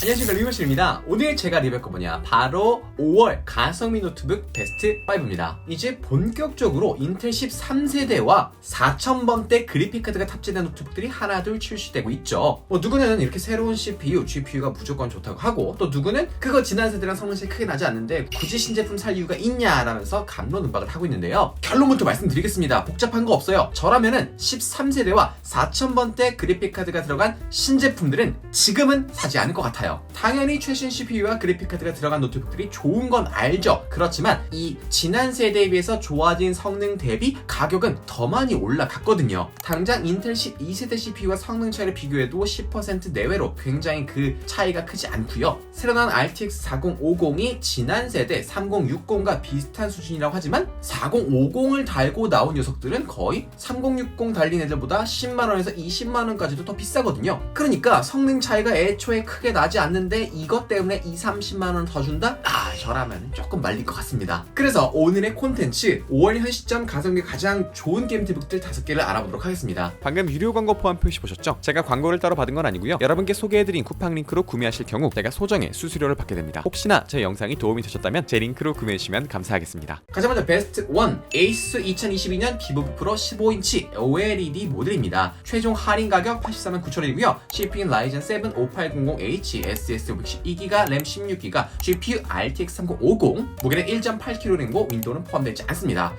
안녕하십니까, 리버실입니다. 오늘 제가 리뷰할 거 뭐냐, 바로 5월 가성비 노트북 베스트 5입니다. 이제 본격적으로 인텔 13세대와 4000번대 그래픽카드가 탑재된 노트북들이 하나둘 출시되고 있죠. 누구는 이렇게 새로운 CPU, GPU가 무조건 좋다고 하고, 또 누구는 그거 지난 세대랑 성능 차이 크게 나지 않는데 굳이 신제품 살 이유가 있냐라면서 갑론음박을 하고 있는데요. 결론부터 말씀드리겠습니다. 복잡한 거 없어요. 저라면은 13세대와 4000번대 그래픽카드가 들어간 신제품들은 지금은 사지 않을 것 같아요. 당연히 최신 CPU와 그래픽카드가 들어간 노트북들이 좋은 건 알죠. 그렇지만 이 지난 세대에 비해서 좋아진 성능 대비 가격은 더 많이 올라갔거든요. 당장 인텔 12세대 CPU와 성능 차이를 비교해도 10% 내외로 굉장히 그 차이가 크지 않고요. 새로 나온 RTX 4050이 지난 세대 3060과 비슷한 수준이라고 하지만 4050을 달고 나온 녀석들은 거의 3060 달린 애들보다 10만원에서 20만원까지도 더 비싸거든요. 그러니까 성능 차이가 애초에 크게 나지 않는데 이것 때문에 20-30만원 더 준다? 저라면 조금 말릴 것 같습니다. 그래서 오늘의 콘텐츠 5월 현 시점 가성비 가장 좋은 게임 노트북들 5개를 알아보도록 하겠습니다. 방금 유료 광고 포함 표시 보셨죠? 제가 광고를 따로 받은 건 아니고요. 여러분께 소개해드린 쿠팡 링크로 구매하실 경우 제가 소정의 수수료를 받게 됩니다. 혹시나 제 영상이 도움이 되셨다면 제 링크로 구매해주시면 감사하겠습니다. 가장 먼저 베스트 1, 에이스 2022년 비보브 프로 15인치 OLED 모델입니다. 최종 할인 가격 849,000원이고요. CPU 라이젠 7 5800H, SSD 512GB, 램 16GB, GPU RTX 3050, 무게는 1.8kg이고 윈도우는 포함되지 않습니다.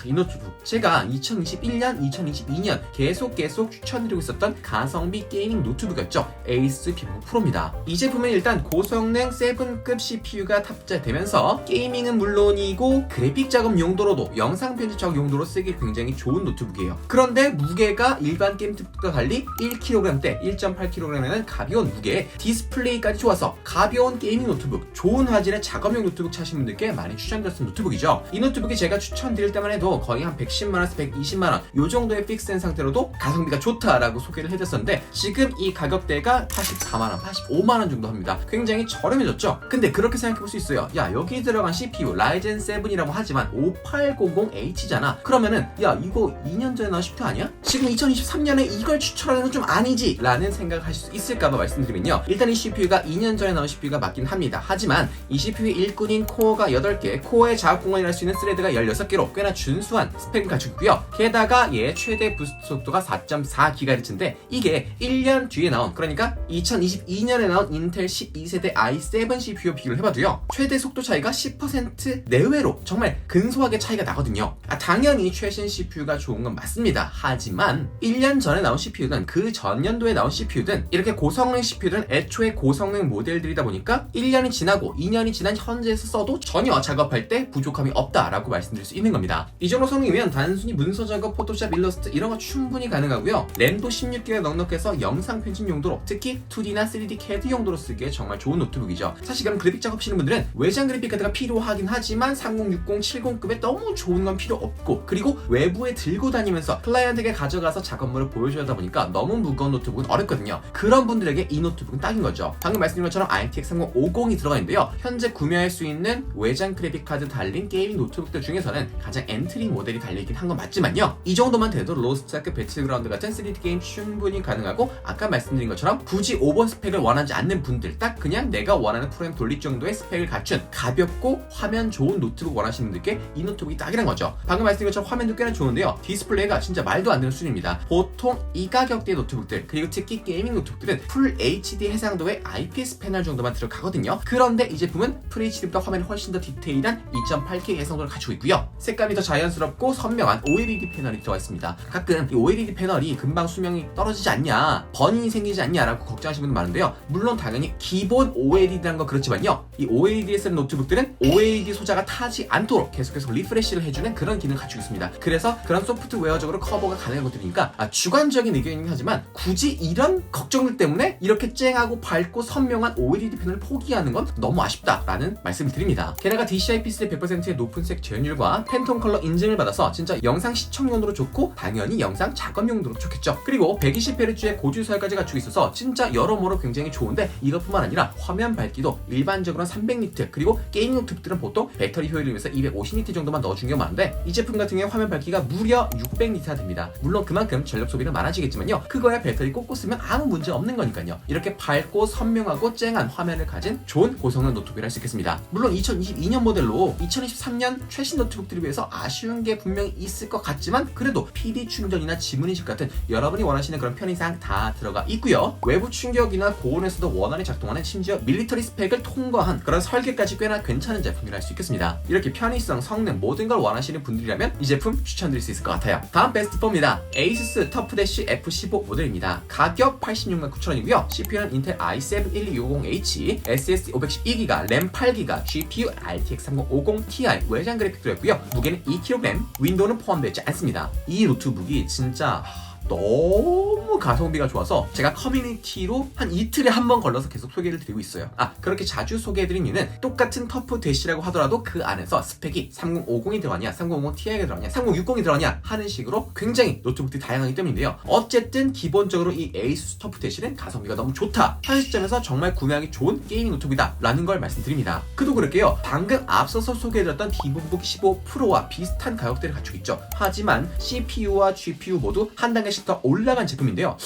이 노트북 제가 2021년, 2022년 계속 추천드리고 있었던 가성비 게이밍 노트북이었죠. 에이스 비보브 프로입니다. 이 제품은 일단 고성능 7급 CPU가 탑재되면서 게이밍은 물론이고 그래픽 작업 용도로도 영상 편집 작업 용도로 쓰기 굉장히 좋은 노트북이에요. 그런데 무게가 일반 게임 노트북과 달리 1kg대, 1.8kg에는 가벼운 무게에 디스플레이까지 좋아서 가벼운 게이밍 노트북, 좋은 화질의 작업용 노트북 찾으신 분들께 많이 추천드렸던 노트북이죠. 이 노트북이 제가 추천드릴 때만 해도 거의 한 110만원에서 120만원 요 정도의 픽스된 상태로도 가성비가 좋다라고 소개를 해드렸었는데 지금 이 가격대가 84만원, 85만원 정도 합니다. 굉장히 저렴해졌죠? 근데 그렇게 생각해볼 수 있어요. 야, 여기 들어간 CPU 라이젠 7이라고 하지만 5800H잖아. 그러면은 야, 이거 2년 전에 나온 CPU 아니야? 지금 2023년에 이걸 추천하는 건 좀 아니지? 라는 생각을 하실 수 있을까봐 말씀드리면요. 일단 이 CPU가 2년 전에 나온 CPU가 맞긴 합니다. 하지만 이 CPU의 일꾼인 코어가 8개, 코어의 작업 공간이 할 수 있는 스레드가 16개로 꽤나 준수한 스펙을 갖추고 있고요. 게다가 얘의 최대 부스트 속도가 4.4GHz인데 이게 1년 뒤에 나온, 그러니까 2022년에 나온 인텔 12세대 i7 CPU와 비교를 해봐도요. 최대 속도 차이가 10% 내외로 정말 근소하게 차이가 나거든요. 당연히 최신 CPU가 좋은 건 맞습니다. 하지만 1년 전에 나온 CPU든 그 전년도에 나온 CPU든 이렇게 고성능 CPU든 애초에 고성능 모델들이다 보니까 1년이 지나고 2년이 지난 현재에서 써도 전혀 작업할 때 부족함이 없다라고 말씀드릴 수 있는 겁니다. 이 정도 성능이면 단순히 문서 작업, 포토샵, 일러스트 이런 거 충분히 가능하고요. 램도 16GB 넉넉해서 영상 편집 용도로, 특히 2D나 3D CAD 용도로 쓰기에 정말 좋은 노트북이죠. 사실 그럼 그래픽 작업하시는 분들은 외장 그래픽카드가 필요하긴 하지만 3060, 70급에 너무 좋은 건 필요 없고, 그리고 외부에 들고 다니면서 클라이언트에게 가져가서 작업물을 보여줘야 하다 보니까 너무 무거운 노트북은 어렵거든요. 그런 분들에게 이 노트북은 딱인 거죠. 방금 말씀드린 것처럼 RTX 3050이 들어가 있는데요. 현재 구매할 수 있는 외장 그래픽카드 달린 게이밍 노트북들 중에서는 가장 엔트리 모델이 달려있긴 한 건 맞지만요. 이 정도만 돼도 로스트아크, 배틀그라운드 같은 3D 게임 충분히 가능하고, 아까 말씀드린 것처럼 굳이 오버 스펙을 원하지 않는 분들, 딱 그냥 내가 원하는 프로그램 돌릴 정도의 스펙을 갖춘 가볍고 화면 좋은 노트북 원하시는 분들께 이 노트북이 딱이란 거죠. 방금 말씀드린 것처럼 화면도 꽤나 좋은데요. 디스플레이가 진짜 말도 안 되는 수준입니다. 보통 이 가격대의 노트북들, 그리고 특히 게이밍 노트북들은 풀 HD 해상도의 IPS 패널 정도만 들어가거든요. 그런데 이 제품은 풀 HD보다 화면이 훨씬 더 디테일한 2.8K 해상도를 갖추고 있고요. 색감이 더 자연스럽고 선명한 OLED 패널이 들어가 있습니다. 가끔 이 OLED 패널이 금방 수명이 떨어지지 않냐, 번인이 생기지 않냐라고 걱정하시는 분들 많은데요. 물론 당연히 기본 OLED라는 건 그렇지만요. 이 OLED에 쓰는 노트북들은 OLED 소자가 타지 않도록 계속해서 리프레시를 해주는 그런 기능을 갖추고 있습니다. 그래서 그런 소프트웨어적으로 커버가 가능한 것들이니까 주관적인 의견이긴 하지만 굳이 이런 걱정들 때문에 이렇게 쨍하고 밝고 선명한 OLED 패널을 포기하는 건 너무 아쉽다라는 말씀을 드립니다. 게다가 DCI-P3 100%의 높은 색 재현율과 팬톤 컬러 인증을 받아서 진짜 영상 시청용도로 좋고 당연히 영상 작업용도로 좋겠죠. 그리고 120Hz의 고주설까지 갖추고 있어서 진짜 여러모로 굉장히 좋은데, 이것뿐만 아니라 화면 밝기도 일반적으로 300니트, 그리고 게이밍 노트북들은 보통 배터리 효율을 위해서 250니트 정도만 넣어준 경우가 많은데 이 제품 같은 경우에 화면 밝기가 무려 600니트가 됩니다. 물론 그만큼 전력 소비는 많아지겠지만요. 그거야 배터리 꽂고 쓰면 아무 문제 없는 거니까요. 이렇게 밝고 선명 선명하고 쨍한 화면을 가진 좋은 고성능 노트북이라 할 수 있겠습니다. 물론 2022년 모델로 2023년 최신 노트북들에 비해서 아쉬운 게 분명히 있을 것 같지만 그래도 PD 충전이나 지문인식 같은 여러분이 원하시는 그런 편의사항 다 들어가 있고요. 외부 충격이나 고온에서도 원활히 작동하는 심지어 밀리터리 스펙을 통과한 그런 설계까지 꽤나 괜찮은 제품이라 할 수 있겠습니다. 이렇게 편의성, 성능 모든 걸 원하시는 분들이라면 이 제품 추천드릴 수 있을 것 같아요. 다음 베스트 4입니다. ASUS 터프대쉬 F15 모델입니다. 가격 869,900원이고요. CPU는 인텔 i7 1250H, SSD 512GB, 램 8GB, GPU RTX 3050 Ti, 외장 그래픽 들어있고요. 무게는 2kg, 윈도우는 포함되지 않습니다. 이 노트북이 진짜 너무 가성비가 좋아서 제가 커뮤니티로 한 이틀에 한 번 걸러서 계속 소개를 드리고 있어요. 그렇게 자주 소개해드린 이유는 똑같은 터프 대시라고 하더라도 그 안에서 스펙이 3050이 들어가냐, 3050 Ti가 들어가냐, 3060이 들어가냐 하는 식으로 굉장히 노트북들이 다양하기 때문인데요. 어쨌든 기본적으로 이 ASUS 터프 대시는 가성비가 너무 좋다. 현 시점에서 정말 구매하기 좋은 게이밍 노트북이다 라는 걸 말씀드립니다. 그도 그럴게요. 방금 앞서서 소개해드렸던 비보북 15 프로와 비슷한 가격대를 갖추고 있죠. 하지만 CPU와 GPU 모두 한 단계씩 더 올라간 제품인데요.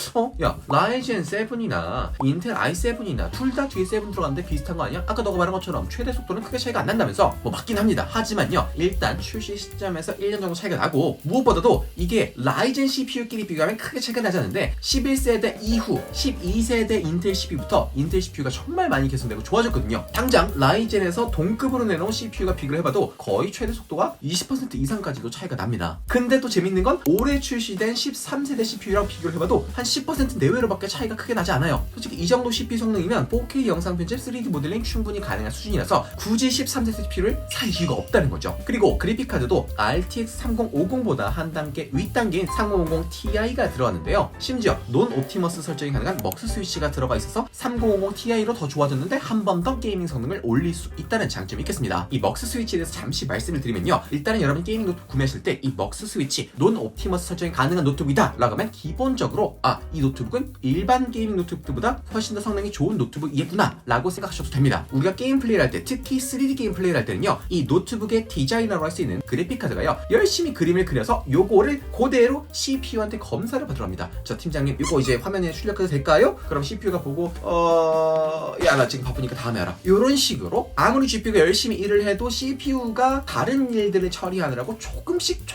야, 라이젠 7이나 인텔 i7이나 둘 다 뒤에 7 들어갔는데 비슷한 거 아니야? 아까 너가 말한 것처럼 최대 속도는 크게 차이가 안 난다면서 맞긴 합니다. 하지만요, 일단 출시 시점에서 1년 정도 차이가 나고 무엇보다도 이게 라이젠 CPU끼리 비교하면 크게 차이가 나지 않는데 11세대 이후 12세대 인텔 CPU부터 인텔 CPU가 정말 많이 개선되고 좋아졌거든요. 당장 라이젠에서 동급으로 내놓은 CPU가 비교를 해봐도 거의 최대 속도가 20% 이상까지도 차이가 납니다. 근데 또 재밌는 건 올해 출시된 13세대 CPU랑 비교를 해봐도 한 10% 내외로밖에 차이가 크게 나지 않아요. 솔직히 이 정도 CPU 성능이면 4K 영상 편집, 3D 모델링 충분히 가능한 수준이라서 굳이 13세대 CPU를 살 이유가 없다는 거죠. 그리고 그래픽카드도 RTX 3050보다 한 단계 윗단계인 3050 Ti가 들어갔는데요. 심지어 논 옵티머스 설정이 가능한 먹스 스위치가 들어가 있어서 3050 Ti로 더 좋아졌는데 한 번 더 게이밍 성능을 올릴 수 있다는 장점이 있겠습니다. 이 먹스 스위치에 대해서 잠시 말씀을 드리면요. 일단은 여러분 게이밍 노트북 구매하실 때 이 먹스 스위치 논 옵티머스 설정이 가능한 노트북이다 라고 하면 기본적으로 이 노트북은 일반 게이밍 노트북들보다 훨씬 더 성능이 좋은 노트북이겠구나 라고 생각하셔도 됩니다. 우리가 게임 플레이를 할 때, 특히 3D 게임 플레이를 할 때는요, 이 노트북의 디자이너로 할 수 있는 그래픽카드가요, 열심히 그림을 그려서 요거를 그대로 CPU한테 검사를 받으러 갑니다. 저 팀장님 요거 이제 화면에 출력해도 될까요? 그럼 CPU가 보고 야, 나 지금 바쁘니까 다음에 알아. 이런 식으로 아무리 GPU가 열심히 일을 해도 CPU가 다른 일들을 처리하느라고 조금씩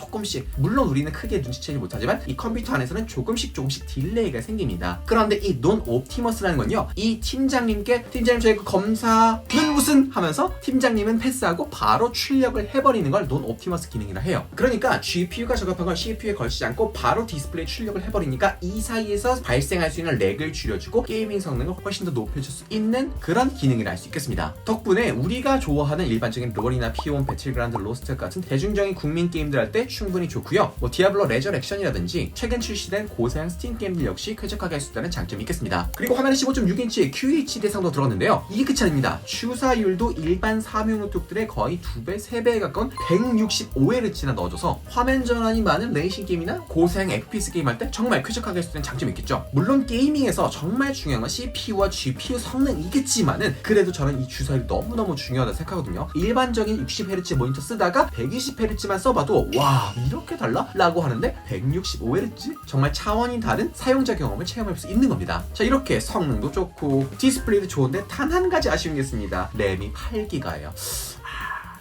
물론 우리는 크게 눈치채지 못하지만 이 컴퓨터 안에서는 조금씩 딜레이가 생깁니다. 그런데 이 논 옵티머스라는 건요, 이 팀장님께 팀장님 저희 그 검사는 무슨 하면서 팀장님은 패스하고 바로 출력을 해버리는 걸 논 옵티머스 기능이라 해요. 그러니까 GPU가 작업한 걸 CPU에 걸치지 않고 바로 디스플레이 출력을 해버리니까 이 사이에서 발생할 수 있는 렉을 줄여주고 게이밍 성능을 훨씬 더 높여줄 수 있는 그런 기능이라 할 수 있겠습니다. 덕분에 우리가 좋아하는 일반적인 롤이나 P1, 배틀그라운드, 로스트 같은 대중적인 국민 게임들 할 때 충분히 좋고요. 디아블로 레저렉션이라든지 최근 출시된 고사양 스팀 게임들 역시 쾌적하게 할 수 있다는 장점이 있겠습니다. 그리고 화면에 15.6인치의 QHD 해상도 들어갔는데요. 이게 끝이 아닙니다. 주사율도 일반 사명 노트북들의 거의 2배, 3배에 가까운 165Hz나 넣어줘서 화면 전환이 많은 레이싱 게임이나 고사양 FPS 게임 할 때 정말 쾌적하게 할 수 있는 장점이 있겠죠. 물론 게이밍에서 정말 중요한 건 CPU와 GPU 성능이겠지만은 그래도 저는 이 주사율이 너무너무 중요하다고 생각하거든요. 일반적인 60Hz 모니터 쓰다가 120Hz만 써봐도 와, 이렇게 달라? 라고 하는데 165Hz? 정말 차원이 다른 사용자 경험을 체험할 수 있는 겁니다. 자, 이렇게 성능도 좋고 디스플레이도 좋은데 단 한 가지 아쉬운 게 있습니다. 램이 8GB예요.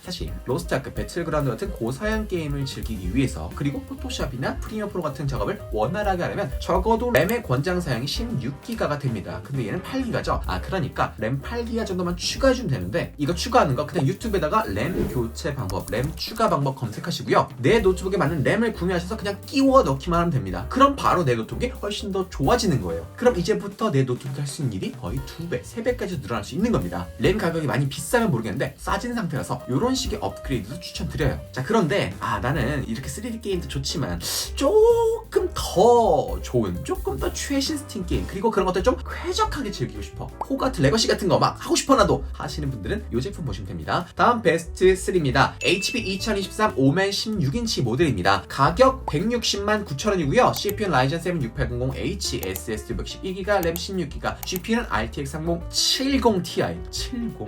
사실 로스트아크, 배틀그라운드 같은 고사양 게임을 즐기기 위해서, 그리고 포토샵이나 프리미어 프로 같은 작업을 원활하게 하려면 적어도 램의 권장 사양이 16GB가 됩니다. 근데 얘는 8GB죠. 그러니까 램 8GB 정도만 추가해주면 되는데, 이거 추가하는 거 그냥 유튜브에다가 램 교체 방법, 램 추가 방법 검색하시고요. 내 노트북에 맞는 램을 구매하셔서 그냥 끼워 넣기만 하면 됩니다. 그럼 바로 내 노트북이 훨씬 더 좋아지는 거예요. 그럼 이제부터 내 노트북이 할 수 있는 일이 거의 2배, 3배까지 늘어날 수 있는 겁니다. 램 가격이 많이 비싸면 모르겠는데 싸진 상태라서 이런 식의 업그레이드도 추천드려요. 자, 그런데 나는 이렇게 3D 게임도 좋지만 조금 더 좋은, 조금 더 최신 스팀 게임, 그리고 그런 것들 좀 쾌적하게 즐기고 싶어, 호가트, 레거시 같은 거 막 하고 싶어 나도 하시는 분들은 이 제품 보시면 됩니다. 다음 베스트 3입니다. HP 2023 5만 16인치 모델입니다. 가격 1,609,000원이고요. CPU는 라이젠 7 6800H, SSD 512GB, 램 16GB, GPU는 RTX 3070 Ti. 70?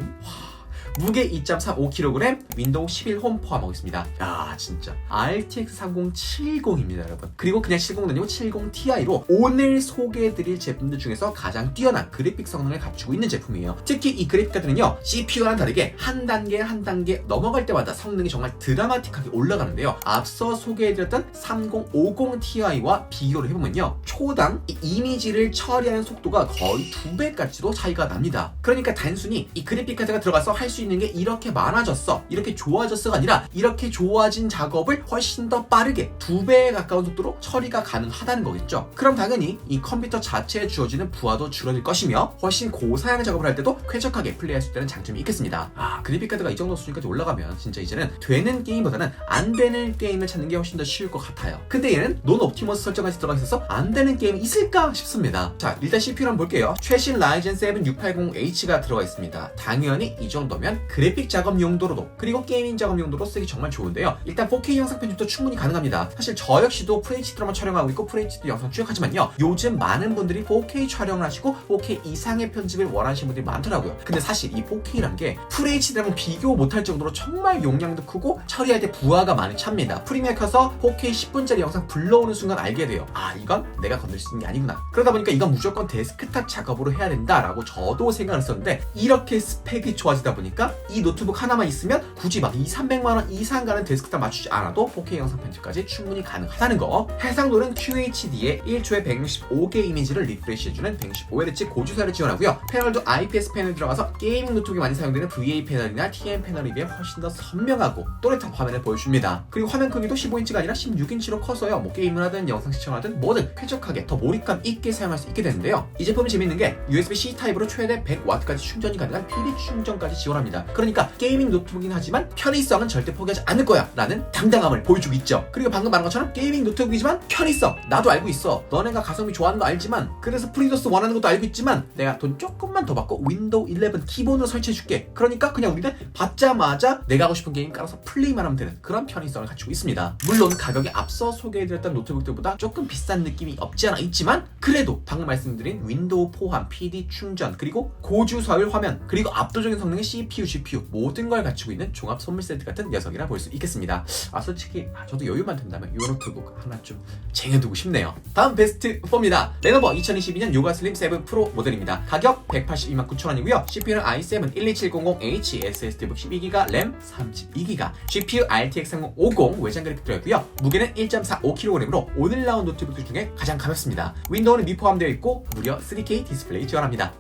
무게 2.35kg, 윈도우 11홈 포함하고 있습니다. 야 진짜 RTX 3070입니다 여러분. 그리고 그냥 70도 아니고 70ti로 오늘 소개해드릴 제품들 중에서 가장 뛰어난 그래픽 성능을 갖추고 있는 제품이에요. 특히 이 그래픽 카드는요 CPU와는 다르게 한 단계 한 단계 넘어갈 때마다 성능이 정말 드라마틱하게 올라가는데요. 앞서 소개해드렸던 3050ti와 비교를 해보면요 초당 이 이미지를 처리하는 속도가 거의 2배까지도 차이가 납니다. 그러니까 단순히 이 그래픽 카드가 들어가서 할 수 있는 게 이렇게 많아졌어, 이렇게 좋아졌어가 아니라 이렇게 좋아진 작업을 훨씬 더 빠르게 2배에 가까운 속도로 처리가 가능하다는 거겠죠. 그럼 당연히 이 컴퓨터 자체에 주어지는 부하도 줄어들 것이며 훨씬 고사양 작업을 할 때도 쾌적하게 플레이할 수 있다는 장점이 있겠습니다. 그래픽 카드가 이 정도 수준까지 올라가면 진짜 이제는 되는 게임보다는 안 되는 게임을 찾는 게 훨씬 더 쉬울 것 같아요. 근데 얘는 논 옵티머스 설정까지 들어가 있어서 안 되는 게임이 있을까 싶습니다. 자 일단 CPU를 한번 볼게요. 최신 라이젠 7 6800H가 들어가 있습니다. 당연히 이 정도면 그래픽 작업 용도로도 그리고 게이밍 작업 용도로 쓰기 정말 좋은데요. 일단 4K 영상 편집도 충분히 가능합니다. 사실 저 역시도 FHD로만 촬영하고 있고 FHD 영상 추격하지만요 요즘 많은 분들이 4K 촬영을 하시고 4K 이상의 편집을 원하시는 분들이 많더라고요. 근데 사실 이 4K란 게 FHD랑 비교 못할 정도로 정말 용량도 크고 처리할 때 부하가 많이 찹니다. 프리미어 켜서 4K 10분짜리 영상 불러오는 순간 알게 돼요. 이건 내가 건들 수 있는 게 아니구나. 그러다 보니까 이건 무조건 데스크탑 작업으로 해야 된다라고 저도 생각을 했었는데 이렇게 스펙이 좋아지다 보니까 이 노트북 하나만 있으면 굳이 막 200~300만원 이상 가는 데스크탑 맞추지 않아도 4K 영상 편집까지 충분히 가능하다는 거. 해상도는 QHD에 1초에 165개 이미지를 리프레시해주는 165Hz 고주사를 지원하고요. 패널도 IPS 패널이 들어가서 게이밍 노트북에 많이 사용되는 VA 패널이나 TN 패널에 비해 훨씬 더 선명하고 또렷한 화면을 보여줍니다. 그리고 화면 크기도 15인치가 아니라 16인치로 커서요 게임을 하든 영상 시청하든 뭐든 쾌적하게 더 몰입감 있게 사용할 수 있게 되는데요. 이 제품이 재밌는 게 USB-C 타입으로 최대 100W까지 충전이 가능한 PD 충전까지 지원합니다. 그러니까 게이밍 노트북이긴 하지만 편의성은 절대 포기하지 않을 거야 라는 당당함을 보여주고 있죠. 그리고 방금 말한 것처럼 게이밍 노트북이지만 편의성 나도 알고 있어. 너네가 가성비 좋아하는 거 알지만 그래서 프리더스 원하는 것도 알고 있지만 내가 돈 조금만 더 받고 윈도우 11 기본으로 설치해줄게. 그러니까 그냥 우리는 받자마자 내가 하고 싶은 게임 깔아서 플레이만 하면 되는 그런 편의성을 갖추고 있습니다. 물론 가격이 앞서 소개해드렸던 노트북들보다 조금 비싼 느낌이 없지 않아 있지만 그래도 방금 말씀드린 윈도우 포함 PD 충전 그리고 고주사율 화면 그리고 압도적인 성능의 CPU, GPU 모든 걸 갖추고 있는 종합 선물 세트 같은 녀석이라 볼 수 있겠습니다. 솔직히 저도 여유만 된다면 이 노트북 하나 좀 쟁여두고 싶네요. 다음 베스트 4입니다. 레노버 2022년 요가 슬림 7 프로 모델입니다. 가격 1,829,000원이고요. CPU는 i7 12700H, SSD 12GB, 램 32GB, GPU RTX 3050 외장 그래픽 들어있고요. 무게는 1.45kg으로 오늘 나온 노트북들 중에 가장 가볍습니다. 윈도우는 미포함되어 있고 무려 3K 디스플레이 지원합니다.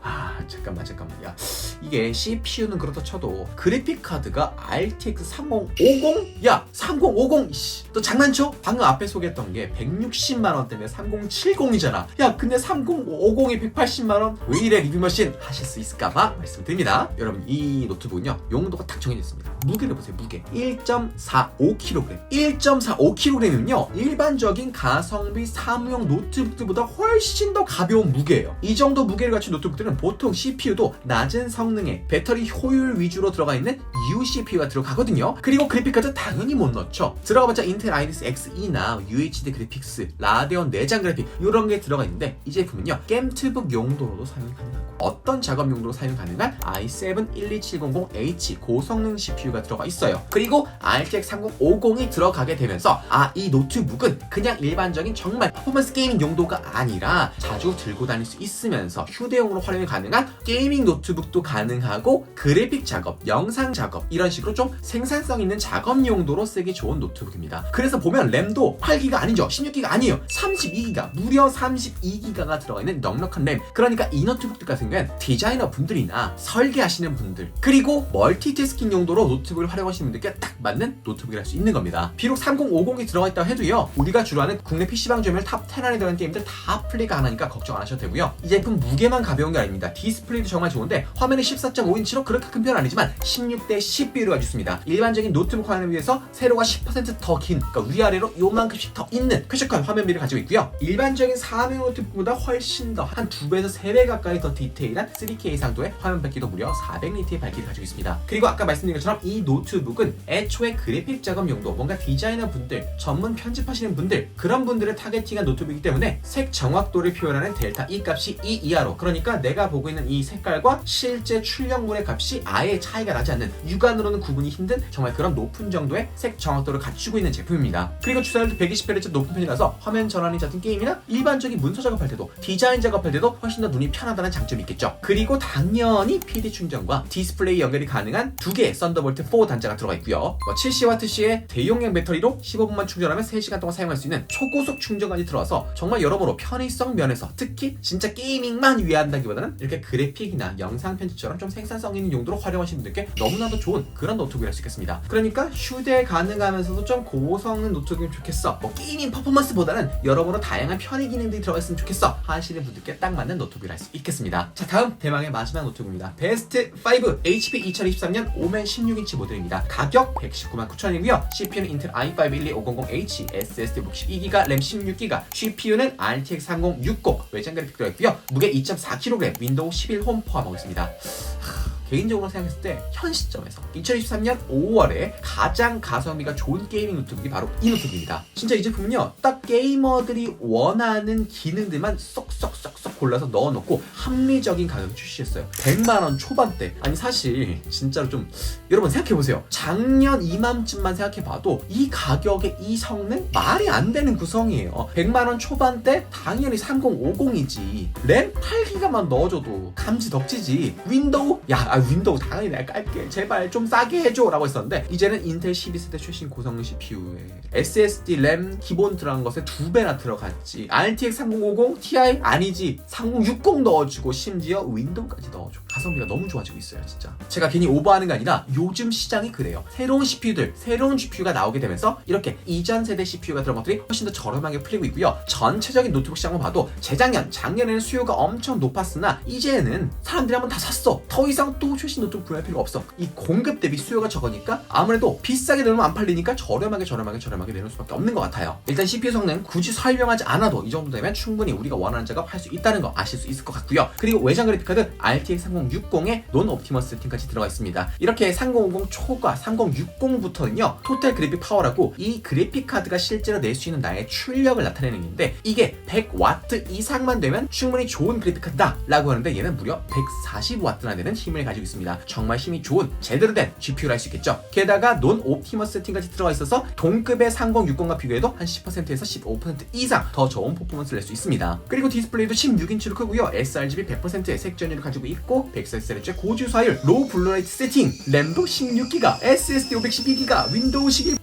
잠깐만 야 이게 CPU는 그렇다 쳐도 그래픽 카드가 RTX 3050? 야 3050 너 장난쳐? 방금 앞에 소개했던 게 160만원대면 3070이잖아. 야 근데 3050이 180만원? 왜 이래 리뷰머신? 하실 수 있을까봐 말씀드립니다. 여러분 이 노트북은요 용도가 딱 정해져 있습니다. 무게를 보세요. 무게 1.45kg 1.45kg이면요 일반적인 가성비 사무용 노트북들보다 훨씬 더 가벼운 무게예요. 이 정도 무게를 갖춘 노트북들은 보통 CPU도 낮은 성능의 배터리 효율 위주로 들어가 있는 UCPU가 들어가거든요. 그리고 그래픽카드 당연히 못 넣죠. 들어가봤자 인텔 아이리스 Xe-나 UHD 그래픽스, 라데온 내장 그래픽 이런 게 들어가 있는데 이 제품은요 게임트북 용도로도 사용 가능하고 어떤 작업 용도로 사용 가능한 i7 12700H 고성능 CPU가 들어가 있어요. 그리고 RTX 3050이 들어가게 되면서 이 노트북은 그냥 일반적인 정말 퍼포먼스 게이밍 용도가 아니라 자주 들고 다닐 수 있으면서 휴대용으로 활용이 가능한 게이밍 노트북도 가능하고 그래픽 작업, 영상 작업 이런 식으로 좀 생산성 있는 작업 용도로 쓰기 좋은 노트북입니다. 그래서 보면 램도 8GB 아니죠. 16GB 아니에요. 32GB, 무려 32GB가 들어가 있는 넉넉한 램. 그러니까 이 노트북들 같은 경우는 디자이너 분들이나 설계하시는 분들 그리고 멀티태스킹 용도로 노트북을 활용하시는 분들께 딱 맞는 노트북이라 할 수 있는 겁니다. 비록 3050이 들어가 있다고 해도요 우리가 주로 하는 국내 PC방 조별 탑 10 안에 들어간 게임들 다 플레이가 가능하니까 걱정 안 하셔도 되고요. 이 제품 무게만 가벼운 게 아닙니다. 디스플레이도 정말 좋은데 화면이 14.5인치로 그렇게 큰 편은 아니지만 16:10 비율을 가지고 있습니다. 일반적인 노트북 화면에 비해서 세로가 10% 더 긴, 그러니까 위아래로 요만큼씩 더 있는 쾌적한 화면비를 가지고 있고요. 일반적인 사무용 노트북보다 훨씬 더 한 2배에서 3배 가까이 더 디테일한 3K 상도의 화면 밝기도 무려 400니트의 밝기를 가지고 있습니다. 그리고 아까 말씀드린 것처럼 이 노트북은 애초에 그래픽 작업 용도, 뭔가 디자이너 분들, 전문 편집하시는 분들 그런 분들을 타겟팅한 노트북이기 때문에 색 정확도를 표현하는 델타 E 값이 2 이하로, 그러니까 내가 보고 있는 이 색깔과 실제 출력물의 값이 아예 차이가 나지 않는, 육안으로는 구분이 힘든 정말 그런 높은 정도의 색 정확도를 갖추고 있는 제품입니다. 그리고 주사율도 120Hz 높은 편이라서 화면 전환이 잦은 게임이나 일반적인 문서 작업할 때도, 디자인 작업할 때도 훨씬 더 눈이 편하다는 장점이 있겠죠. 그리고 당연히 PD 충전과 디스플레이 연결이 가능한 두 개의 썬더볼트 4 단자가 들어가 있고요. 70W의 대용량 배터리로 15분만 충전하면 3시간 동안 사용할 수 있는 초고속 충전까지 들어와서 정말 여러모로 편의성 면에서, 특히 진짜 게이밍만 위한다기보다는 이렇게 그래픽이나 영상 편집처럼 좀 생산성 있는 용도로 활용하시는 분들께 너무나도 좋은 그런 노트북이랄 수 있겠습니다. 그러니까 휴대 가능하면서도 좀 고성능 노트북이면 좋겠어, 뭐 게이밍 퍼포먼스보다는 여러모로 다양한 편의 기능들이 들어가 있으면 좋겠어 하시는 분들께 딱 맞는 노트북이랄 수 있겠습니다. 자, 다음 대망의 마지막 노트북입니다. 베스트 5 HP 2023년 5맨 16인치 모델입니다. 가격 119,900원이고요. CPU는 인텔 i5 12500H, SSD 62GB, 램 16GB, GPU는 RTX 3060, 외장 그래픽 들어있고요. 무게 2.4kg, 윈도우 11 홈 포함하고 있습니다. 개인적으로 생각했을 때 현 시점에서 2023년 5월에 가장 가성비가 좋은 게이밍 노트북이 바로 이 노트북입니다. 진짜 이 제품은요, 딱 게이머들이 원하는 기능들만 쏙쏙쏙쏙 골라서 넣어놓고 합리적인 가격에 출시했어요. 100만원 초반대. 아니 사실 진짜로 좀 여러분 생각해보세요. 작년 이맘쯤만 생각해봐도 이 가격에 이 성능 말이 안 되는 구성이에요. 100만원 초반대 당연히 3050이지. 램 8기가만 넣어줘도 감지 덕지지. 윈도우 윈도우 당연히 내가 깔게, 제발 좀 싸게 해줘 라고 했었는데, 이제는 인텔 12세대 최신 고성능 CPU에 SSD 램 기본 들어간 것에 2배나 들어갔지. RTX 3050 Ti 아니지 3060 넣어주고 심지어 윈도우까지 넣어줘. 가성비가 너무 좋아지고 있어요. 진짜 제가 괜히 오버하는 게 아니라 요즘 시장이 그래요. 새로운 CPU들, 새로운 GPU가 나오게 되면서 이렇게 이전 세대 CPU가 들어간 것들이 훨씬 더 저렴하게 풀리고 있고요. 전체적인 노트북 시장을 봐도 재작년, 작년에는 수요가 엄청 높았으나 이제는 사람들이 한번 다 샀어. 더 이상 또 최신 노트북 구할 필요가 없어. 이 공급 대비 수요가 적으니까 아무래도 비싸게 내놓으면 안 팔리니까 저렴하게 내놓을 수밖에 없는 것 같아요. 일단 CPU 성능 굳이 설명하지 않아도 이 정도 되면 충분히 우리가 원하는 작업 할 수 있다는 거 아실 수 있을 것 같고요. 그리고 외장 그래픽카드 RTX 3060에 논 옵티머스 세팅까지 들어가 있습니다. 이렇게 3050 초과 3060부터는요 토탈 그래픽 파워라고 이 그래픽 카드가 실제로 낼 수 있는 나의 출력을 나타내는 건데, 이게 100W 이상만 되면 충분히 좋은 그래픽 카드다 라고 하는데, 얘는 무려 140W나 되는 힘을 가지고 있습니다. 정말 힘이 좋은 제대로 된 GPU를 할 수 있겠죠. 게다가 논 옵티머스 세팅까지 들어가 있어서 동급의 3060과 비교해도 한 10%에서 15% 이상 더 좋은 퍼포먼스를 낼 수 있습니다. 그리고 디스플레이도 16인치로 크고요. sRGB 100%의 색전율을 가지고 있고 144Hz 고주사율, 로우 블루라이트 세팅, 램도 16GB, SSD 512GB, 윈도우 11.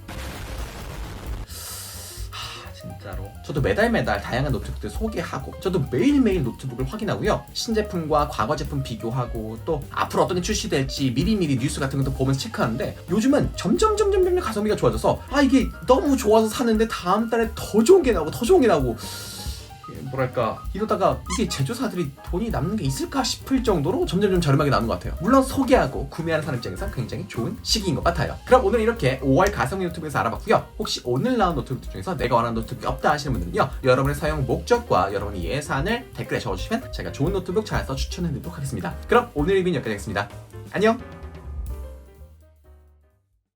진짜로 저도 매달 다양한 노트북들 소개하고, 저도 매일매일 노트북을 확인하고요. 신제품과 과거 제품 비교하고, 또 앞으로 어떤 게 출시될지 미리미리 뉴스 같은 것도 보면서 체크하는데, 요즘은 점점 가성비가 좋아져서 이게 너무 좋아서 사는데 다음 달에 더 좋은 게 나오고 뭐랄까, 이러다가 이게 제조사들이 돈이 남는 게 있을까 싶을 정도로 점점 저렴하게 나오는 것 같아요. 물론 소개하고 구매하는 사람 입장에서 굉장히 좋은 시기인 것 같아요. 그럼 오늘 이렇게 5월 가성비 노트북에서 알아봤고요. 혹시 오늘 나온 노트북 중에서 내가 원하는 노트북이 없다 하시는 분들은요, 여러분의 사용 목적과 여러분의 예산을 댓글에 적어주시면 제가 좋은 노트북 찾아서 추천해드리도록 하겠습니다. 그럼 오늘 리뷰는 여기까지 하겠습니다. 안녕!